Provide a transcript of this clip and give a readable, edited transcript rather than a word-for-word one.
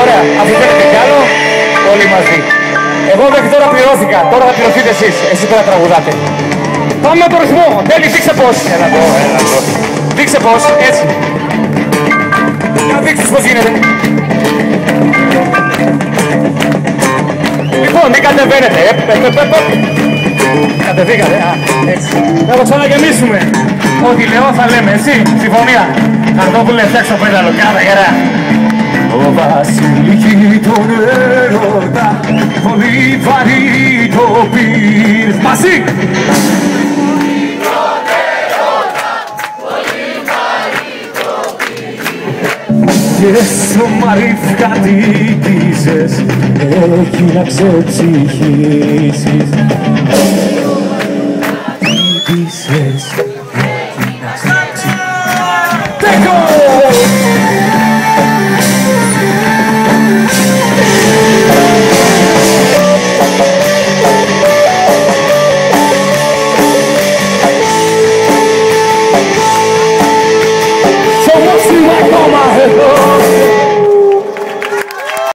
Ωραία, αφού θέλετε κι άλλο, όλοι μαζί. Εγώ μέχρι τώρα πληρώθηκα, τώρα θα πληρωθείτε εσείς. Εσείς τώρα τραγουδάτε. Πάμε με το ρυθμό. Ντέλη, δείξε πώς. Έλα εδώ. Δείξε πώς, έτσι. Να δείξεις πώς γίνεται. Λοιπόν, μην κατεβαίνετε. Κατεβήκατε, έτσι. Θα το ξαναγεμίσουμε. Ό,τι λέω θα λέμε, εσύ, συμφωνία. Καρτόπουλε, φτιάξω το πέταλο, κάτα γερά. Ο Βασιλική τον έρωτα, πολύ βαρύ το πήρες. Μαζί! Και στο Μαρίφ κατοίκησες, εκεί να ξεψυχήσεις. Κατοίκησες, εκεί να ξεψυχήσεις.